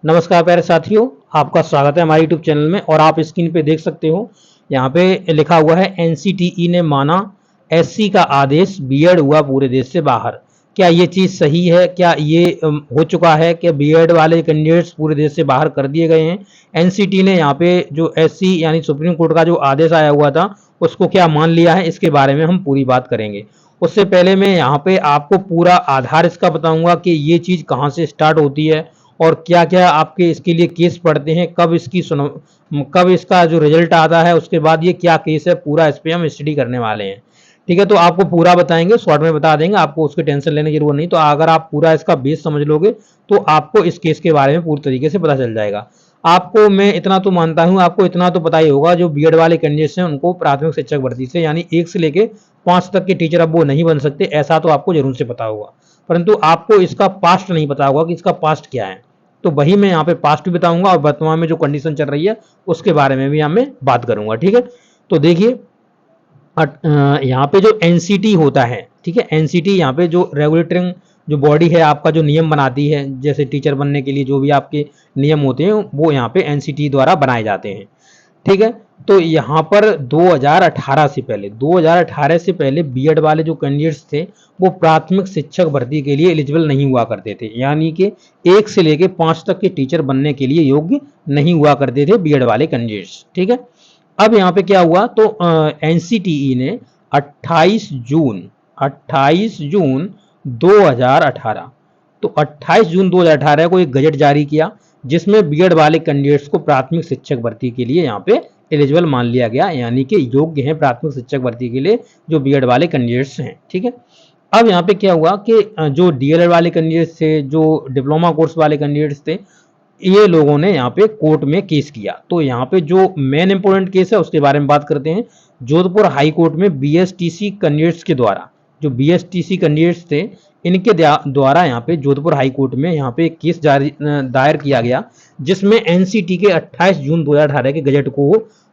नमस्कार प्यारे साथियों, आपका स्वागत है हमारे यूट्यूब चैनल में। और आप स्क्रीन पे देख सकते हो, यहाँ पे लिखा हुआ है एनसीटीई ने माना एससी का आदेश, बीएड हुआ पूरे देश से बाहर। क्या ये चीज़ सही है? क्या ये हो चुका है कि बीएड वाले कैंडिडेट्स पूरे देश से बाहर कर दिए गए हैं? एनसीटी ने यहाँ पे जो एससी यानी सुप्रीम कोर्ट का जो आदेश आया हुआ था उसको क्या मान लिया है, इसके बारे में हम पूरी बात करेंगे। उससे पहले मैं यहाँ पे आपको पूरा आधार इसका बताऊंगा कि ये चीज़ कहाँ से स्टार्ट होती है और क्या क्या आपके इसके लिए केस पड़ते हैं, कब इसका जो रिजल्ट आता है उसके बाद ये क्या केस है, पूरा इस पर हम स्टडी करने वाले हैं। ठीक है, तो आपको पूरा बताएंगे, शॉर्ट में बता देंगे, आपको उसकी टेंशन लेने की जरूरत नहीं। तो अगर आप पूरा इसका बेस समझ लोगे तो आपको इस केस के बारे में पूरी तरीके से पता चल जाएगा। आपको मैं इतना तो मानता हूं, आपको इतना तो पता ही होगा, जो बीएड वाले कैंडिडेट्स हैं उनको प्राथमिक शिक्षक भर्ती से यानी 1 से लेके 5 तक के टीचर अब वो नहीं बन सकते, ऐसा तो आपको जरूर से पता होगा। परंतु आपको इसका पास्ट नहीं पता होगा कि इसका पास्ट क्या है। तो वही मैं यहाँ पे पास्ट भी बताऊंगा और वर्तमान में जो कंडीशन चल रही है उसके बारे में भी यहाँ मैं बात करूंगा। ठीक है, तो देखिए यहाँ पे जो एनसीटी होता है, ठीक है, एनसीटी यहाँ पे जो रेगुलेटिंग जो बॉडी है, आपका जो नियम बनाती है, जैसे टीचर बनने के लिए जो भी आपके नियम होते हैं वो यहाँ पे एनसीटी द्वारा बनाए जाते हैं। ठीक है, तो यहाँ पर 2018 से पहले बीएड वाले जो कैंडिडेट्स थे वो प्राथमिक शिक्षक भर्ती के लिए एलिजिबल नहीं हुआ करते थे, यानी कि 1 से लेके 5 तक के टीचर बनने के लिए योग्य नहीं हुआ करते थे बीएड वाले कैंडिडेट्स। ठीक है, अब यहाँ पे क्या हुआ, तो एनसीटीई ने 28 जून 2018, तो 28 जून 2018 को एक गजट जारी किया जिसमें बीएड वाले कैंडिडेट्स को प्राथमिक शिक्षक भर्ती के लिए यहाँ पे एलिजिबल मान लिया गया, यानी कि योग्य हैं प्राथमिक शिक्षक भर्ती के लिए जो बीएड वाले कैंडिडेट्स हैं। ठीक है, अब यहाँ पे क्या हुआ कि जो डीएलएड वाले कैंडिडेट्स थे, जो डिप्लोमा कोर्स वाले कैंडिडेट्स थे, ये लोगों ने यहाँ पे कोर्ट में केस किया। तो यहाँ पे जो मेन इंपोर्टेंट केस है उसके बारे में बात करते हैं। जोधपुर हाई कोर्ट में बीएसटीसी कैंडिडेट्स के द्वारा, जो बीएसटीसी कैंडिडेट्स थे इनके द्वारा यहाँ पे जोधपुर हाई कोर्ट में यहाँ पे एक केस दायर किया गया जिसमें एनसीटी के 28 जून 2018 के गजट को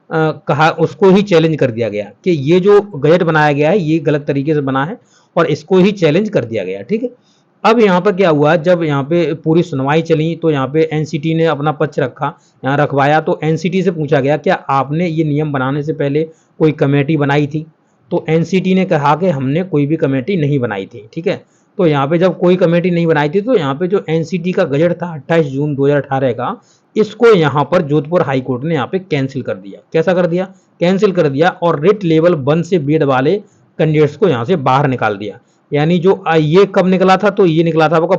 कहा, उसको ही चैलेंज कर दिया गया कि ये जो गजट बनाया गया है ये गलत तरीके से बना है और इसको ही चैलेंज कर दिया गया। ठीक है, अब यहाँ पर क्या हुआ, जब यहाँ पे पूरी सुनवाई चली तो यहाँ पे एनसीटी ने अपना पक्ष यहाँ रखवाया। तो एनसीटी से पूछा गया क्या आपने ये नियम बनाने से पहले कोई कमेटी बनाई थी? तो एनसीटी ने कहा कि हमने कोई भी कमेटी नहीं बनाई थी। ठीक है, तो यहाँ पे जब कोई कमेटी नहीं बनाई थी तो यहाँ पे जो एनसीटी का गजट था 28 जून 2018 का, इसको यहाँ पर जोधपुर हाई कोर्ट ने यहाँ पे कैंसिल कर दिया। कैसा कर दिया? कैंसिल कर दिया और रिट लेवल 1 से बीएड वाले कैंडिडेट्स को यहाँ से बाहर निकाल दिया। यानी जो ये कब निकला था, तो ये निकला था आपका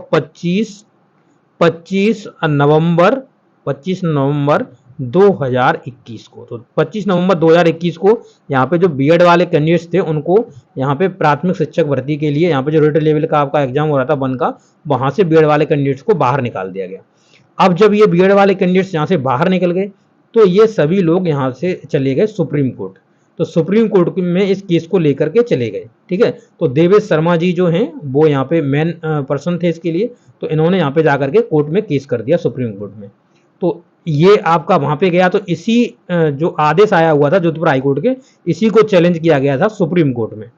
25 नवंबर 2021 को। तो 25 नवंबर 2021 को यहाँ पे जो बीएड वाले कैंडिडेट्स थे उनको यहाँ पे प्राथमिक शिक्षक भर्ती के लिए यहाँ पे जो रेट लेवल का आपका एग्जाम हो रहा था 1 का, वहां से बीएड वाले कैंडिडेट्स को बाहर निकाल दिया गया। अब जब ये बीएड वाले कैंडिडेट्स यहाँ से बाहर निकल गए तो ये सभी लोग यहाँ से चले गए सुप्रीम कोर्ट। तो सुप्रीम कोर्ट में इस केस को लेकर के चले गए। ठीक है, तो देवेश शर्मा जी जो हैं वो यहाँ पे मेन पर्सन थे इसके लिए, तो इन्होंने यहाँ पे जाकर के कोर्ट में केस कर दिया सुप्रीम कोर्ट में। तो ये आपका वहां पे गया, तो इसी जो आदेश आया हुआ था जोधपुर हाईकोर्ट के, इसी को चैलेंज किया गया था सुप्रीम कोर्ट में।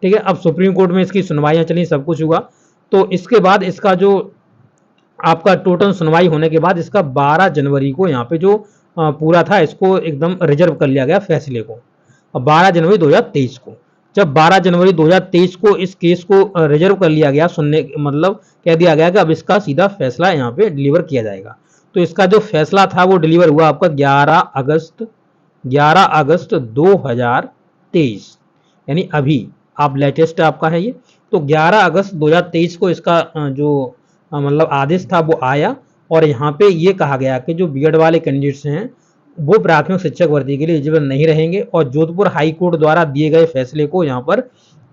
ठीक है, अब सुप्रीम कोर्ट में इसकी सुनवाइयां चली, सब कुछ हुआ। तो इसके बाद इसका जो आपका टोटल सुनवाई होने के बाद इसका 12 जनवरी को यहाँ पे जो पूरा था इसको एकदम रिजर्व कर लिया गया फैसले को। 12 जनवरी 2023 को, जब 12 जनवरी 2023 को इस केस को रिजर्व कर लिया गया, सुनने मतलब कह दिया गया कि अब इसका सीधा फैसला यहाँ पे डिलीवर किया जाएगा। तो इसका जो फैसला था वो डिलीवर हुआ आपका 11 अगस्त 2023, यानी अभी आप लेटेस्ट आपका है ये। तो 11 अगस्त 2023 को इसका जो मतलब आदेश था वो आया और यहाँ पे ये कहा गया कि जो बीएड वाले कैंडिडेट्स हैं वो प्राथमिक शिक्षक भर्ती के लिए एलिजिबल नहीं रहेंगे और जोधपुर हाई कोर्ट द्वारा दिए गए फैसले को यहाँ पर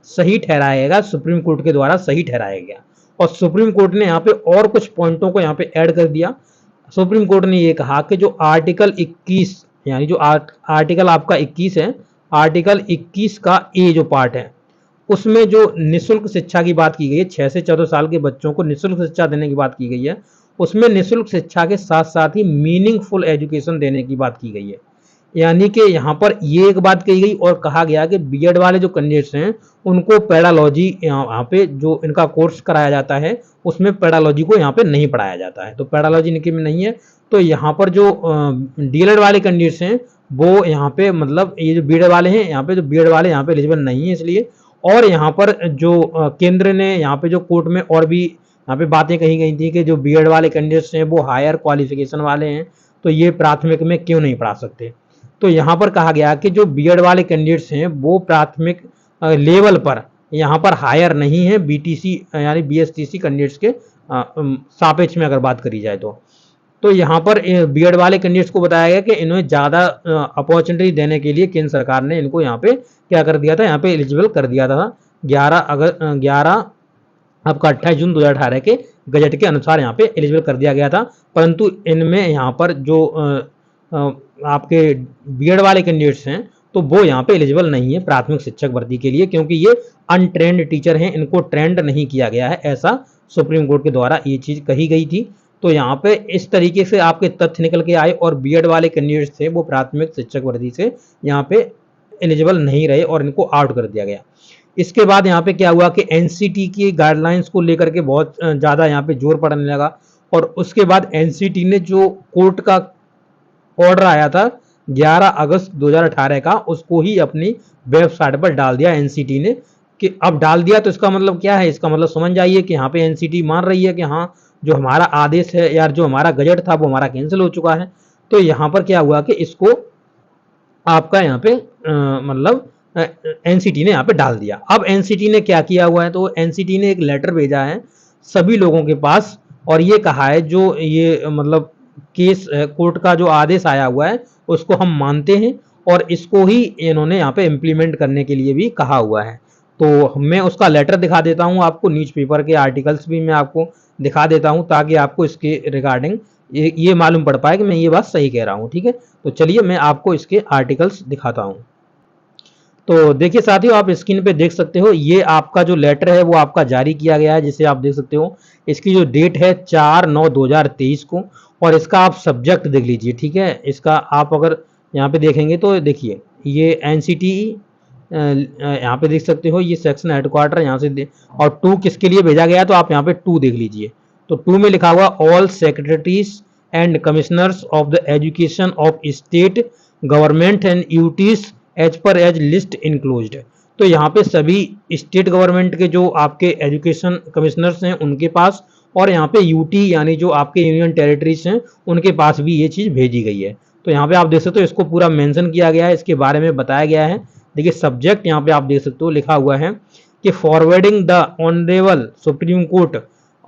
सही ठहराया गया, सुप्रीम कोर्ट के द्वारा सही ठहराया गया। और सुप्रीम कोर्ट ने यहाँ पे और कुछ पॉइंटों को यहाँ पे ऐड कर दिया। सुप्रीम कोर्ट ने ये कहा कि जो आर्टिकल 21 यानी जो आर्टिकल आपका 21 है, आर्टिकल 21 का ए जो पार्ट है उसमें जो निःशुल्क शिक्षा की बात की गई है, 6 से 14 साल के बच्चों को निःशुल्क शिक्षा देने की बात की गई है, उसमें निःशुल्क शिक्षा के साथ साथ ही मीनिंगफुल एजुकेशन देने की बात की गई है। यानी कि यहाँ पर ये एक बात कही गई और कहा गया कि बीएड वाले जो कैंडिडेट्स हैं उनको पेडालॉजी यहाँ पे जो इनका कोर्स कराया जाता है उसमें पेडालॉजी को यहाँ पे नहीं पढ़ाया जाता है, तो पेडालॉजी इनके में नहीं है। तो यहाँ पर जो डीएलएड वाले कैंडिडेट्स हैं वो यहाँ पे मतलब ये जो बीएड वाले हैं यहाँ पे जो बीएड वाले यहाँ पे एलिजिबल नहीं है इसलिए। और यहाँ पर जो केंद्र ने यहाँ पे जो कोर्ट में और भी यहाँ पे बातें कही गई थी कि जो बीएड वाले कैंडिडेट्स हैं वो हायर क्वालिफिकेशन वाले हैं तो ये प्राथमिक में क्यों नहीं पढ़ा सकते। तो यहाँ पर कहा गया कि जो बीएड वाले कैंडिडेट्स हैं वो प्राथमिक लेवल पर यहाँ पर हायर नहीं है बीटीसी यानी बीएसटीसी कैंडिडेट्स के सापेक्ष में अगर बात करी जाए तो यहाँ पर बीएड वाले कैंडिडेट्स को बताया गया कि इन्हें ज़्यादा अपॉर्चुनिटी देने के लिए केंद्र सरकार ने इनको यहाँ पे क्या कर दिया था, यहाँ पे एलिजिबल कर दिया था 11 आपका 28 जून 2018 के गजट के अनुसार यहाँ पे एलिजिबल कर दिया गया था। परंतु इनमें यहाँ पर जो आपके बीएड वाले कैंडिडेट्स हैं तो वो यहाँ पे एलिजिबल नहीं है प्राथमिक शिक्षक भर्ती के लिए, क्योंकि ये अनट्रेंड टीचर हैं, इनको ट्रेंड नहीं किया गया है, ऐसा सुप्रीम कोर्ट के द्वारा ये चीज़ कही गई थी। तो यहाँ पे इस तरीके से आपके तथ्य निकल के आए और बीएड वाले कैंडिडेट्स थे वो प्राथमिक शिक्षक वर्दी से यहाँ पे एलिजिबल नहीं रहे और इनको आउट कर दिया गया। इसके बाद यहाँ पे क्या हुआ कि एनसीटी की गाइडलाइंस को लेकर के बहुत ज़्यादा यहाँ पे जोर पड़ने लगा और उसके बाद एनसीटी ने जो कोर्ट का ऑर्डर आया था 11 अगस्त 2018 का उसको ही अपनी वेबसाइट पर डाल दिया एनसीटी ने। कि अब डाल दिया तो इसका मतलब क्या है, इसका मतलब समझ जाइए कि यहाँ पे एनसीटी मान रही है कि हाँ जो हमारा आदेश है यार जो हमारा गजट था वो हमारा कैंसिल हो चुका है। तो यहाँ पर क्या हुआ कि इसको आपका यहाँ पे मतलब एनसीटी ने यहाँ पे डाल दिया। अब एनसीटी ने क्या किया हुआ है, तो एनसीटी ने एक लेटर भेजा है सभी लोगों के पास और ये कहा है जो ये मतलब केस कोर्ट का जो आदेश आया हुआ है उसको हम मानते हैं और इसको ही इन्होंने यहाँ पे इम्प्लीमेंट करने के लिए भी कहा हुआ है। तो मैं उसका लेटर दिखा देता हूँ आपको, न्यूज़पेपर के आर्टिकल्स भी मैं आपको दिखा देता हूँ ताकि आपको इसके रिगार्डिंग ये मालूम पड़ पाए कि मैं ये बात सही कह रहा हूँ। ठीक है, तो चलिए मैं आपको इसके आर्टिकल्स दिखाता हूँ। तो देखिए साथियों, आप स्क्रीन पे देख सकते हो ये आपका जो लेटर है वो आपका जारी किया गया है, जिसे आप देख सकते हो इसकी जो डेट है 4/9/2023 को और इसका आप सब्जेक्ट देख लीजिए। ठीक है, इसका आप अगर यहाँ पे देखेंगे तो देखिए ये एनसीटी यहाँ पे देख सकते हो ये सेक्शन हेडक्वार्टर यहाँ से और 2 किसके लिए भेजा गया, तो आप यहाँ पे 2 देख लीजिए। तो 2 में लिखा हुआ all secretaries and commissioners of the education of state government and UTs as per as list enclosed. तो यहाँ पे सभी स्टेट गवर्नमेंट के जो आपके एजुकेशन कमिश्नर्स हैं उनके पास और यहाँ पे यूटी यानी जो आपके यूनियन टेरिटरीज हैं उनके पास भी ये चीज़ भेजी गई है। तो यहाँ पे आप देख सकते हो इसको पूरा मेंशन किया गया है, इसके बारे में बताया गया है। देखिए सब्जेक्ट यहाँ पे आप देख सकते हो लिखा हुआ है कि forwarding the honourable Supreme Court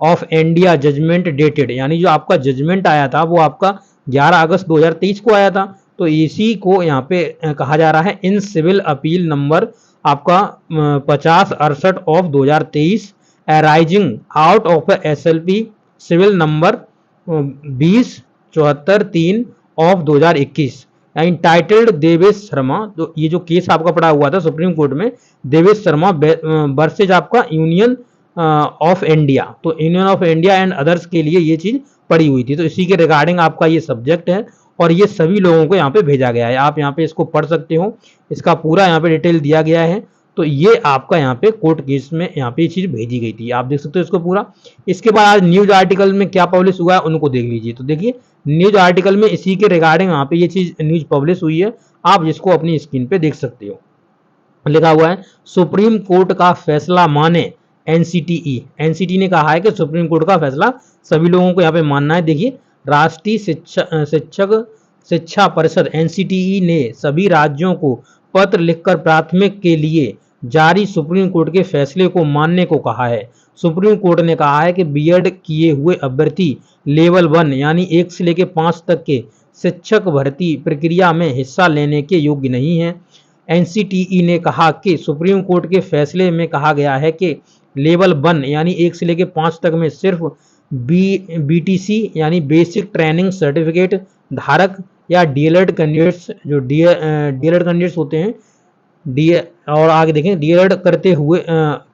of India judgment dated, यानी जो आपका जजमेंट आया था वो आपका 11 अगस्त 2023 को आया था। तो इसी को यहाँ पे कहा जा रहा है इन सिविल अपील नंबर आपका 5068 of 2023 arising out of SLP civil number 2074/3 of 2021 titled Devesh Sharma. तो ये जो केस आपका पड़ा हुआ था सुप्रीम कोर्ट में देवेश शर्मा वर्सेज आपका यूनियन ऑफ इंडिया, तो union of India and others के लिए ये चीज पड़ी हुई थी। तो इसी के रिगार्डिंग आपका ये सब्जेक्ट है और ये सभी लोगों को यहाँ पे भेजा गया है। आप यहाँ पे इसको पढ़ सकते हो, इसका पूरा यहाँ पे डिटेल दिया गया है। तो ये आपका यहाँ पे कोर्ट केस में यहाँ पे ये चीज भेजी गई थी, आप देख सकते हो इसको पूरा। इसके बाद आज न्यूज आर्टिकल में क्या पब्लिश हुआ है उनको देख लीजिए। तो देखिए न्यूज आर्टिकल में इसी के रिगार्डिंग यहाँ पे ये चीज न्यूज पब्लिश हुई है, आप जिसको अपनी स्क्रीन पे देख सकते हो। लिखा हुआ है सुप्रीम कोर्ट का फैसला माने एनसीटीई। एनसीटी ने कहा है कि सुप्रीम कोर्ट का फैसला सभी लोगों को यहाँ पे मानना है। देखिए राष्ट्रीय शिक्षा परिषद एनसीटीई ने सभी राज्यों को पत्र लिखकर प्राथमिक के लिए जारी सुप्रीम कोर्ट के फैसले को मानने को कहा है। सुप्रीम कोर्ट ने कहा है कि बीएड किए हुए अभ्यर्थी लेवल 1 यानी 1 से लेकर 5 तक के शिक्षक भर्ती प्रक्रिया में हिस्सा लेने के योग्य नहीं है। एनसीटीई ने कहा कि सुप्रीम कोर्ट के फैसले में कहा गया है कि लेवल 1 यानी 1 से लेकर 5 तक में सिर्फ बीटीसी यानी बेसिक ट्रेनिंग सर्टिफिकेट धारक या डीएलएड कैंडिडेट्स, जो डीएलएड कैंडिडेट्स होते हैं और आगे देखें डीएलएड करते हुए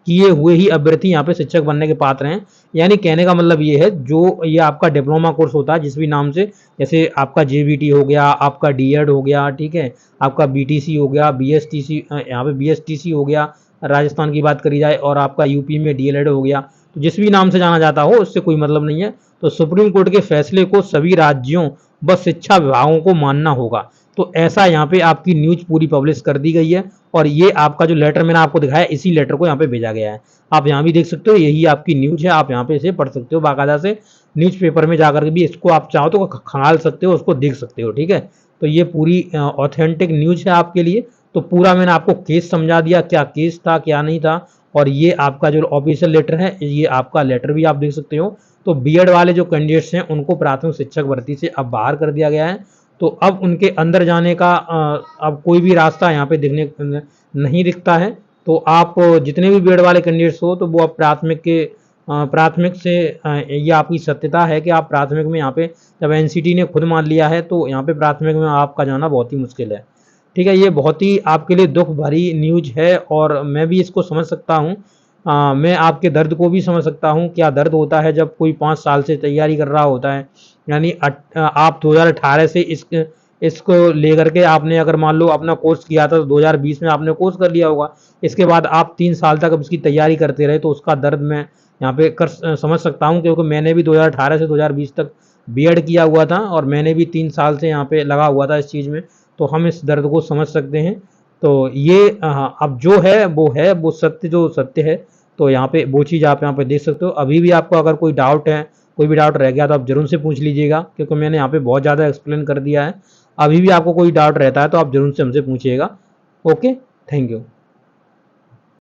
किए हुए ही अभ्यर्थी यहाँ पे शिक्षक बनने के पात्र हैं। यानी कहने का मतलब ये है, जो ये आपका डिप्लोमा कोर्स होता है जिस भी नाम से, जैसे आपका जेबीटी हो गया, आपका डीएड हो गया, ठीक है, आपका बीटीसी हो गया, बीएसटीसी, यहाँ पे बीएसटीसी हो गया राजस्थान की बात करी जाए, और आपका यूपी में डीएलएड हो गया, तो जिस भी नाम से जाना जाता हो उससे कोई मतलब नहीं है। तो सुप्रीम कोर्ट के फैसले को सभी राज्यों व शिक्षा विभागों को मानना होगा। तो ऐसा यहाँ पे आपकी न्यूज पूरी पब्लिश कर दी गई है, और ये आपका जो लेटर मैंने आपको दिखाया, इसी लेटर को यहाँ पे भेजा गया है। आप यहाँ भी देख सकते हो, यही आपकी न्यूज है, आप यहाँ पे इसे पढ़ सकते हो बाकायदा से, न्यूज़पेपर में जाकर के भी इसको आप चाहो तो खंगाल सकते हो, उसको देख सकते हो, ठीक है। तो ये पूरी ऑथेंटिक न्यूज है आपके लिए। तो पूरा मैंने आपको केस समझा दिया, क्या केस था क्या नहीं था, और ये आपका जो ऑफिशियल लेटर है, ये आपका लेटर भी आप देख सकते हो। तो बीएड वाले जो कैंडिडेट्स हैं उनको प्राथमिक शिक्षक भर्ती से अब बाहर कर दिया गया है। तो अब उनके अंदर जाने का अब कोई भी रास्ता यहाँ पे दिखने नहीं दिखता है। तो आप जितने भी बीएड वाले कैंडिडेट्स हो, तो वो अब प्राथमिक से ये आपकी सत्यता है कि आप प्राथमिक में यहाँ पे, जब एनसीटी ने खुद मान लिया है, तो यहाँ पे प्राथमिक में आपका जाना बहुत ही मुश्किल है, ठीक है। ये बहुत ही आपके लिए दुख भरी न्यूज है, और मैं भी इसको समझ सकता हूँ। मैं आपके दर्द को भी समझ सकता हूँ, क्या दर्द होता है जब कोई 5 साल से तैयारी कर रहा होता है। यानी आप 2018 से इसको लेकर के आपने अगर मान लो अपना कोर्स किया था, तो 2020 में आपने कोर्स कर लिया होगा। इसके बाद आप 3 साल तक अब इसकी तैयारी करते रहे, तो उसका दर्द मैं यहाँ पे समझ सकता हूँ, क्योंकि मैंने भी 2018 से 2020 तक बीएड किया हुआ था, और मैंने भी 3 साल से यहाँ पे लगा हुआ था इस चीज़ में। तो हम इस दर्द को समझ सकते हैं। तो ये अब जो है वो सत्य, जो सत्य है। तो यहाँ पे वो चीज़ आप यहाँ पे देख सकते हो। अभी भी आपको अगर कोई डाउट है, कोई भी डाउट रह गया, तो आप जरूर से पूछ लीजिएगा, क्योंकि मैंने यहाँ पे बहुत ज़्यादा एक्सप्लेन कर दिया है। अभी भी आपको कोई डाउट रहता है तो आप जरूर से हमसे पूछिएगा। Okay, thank you.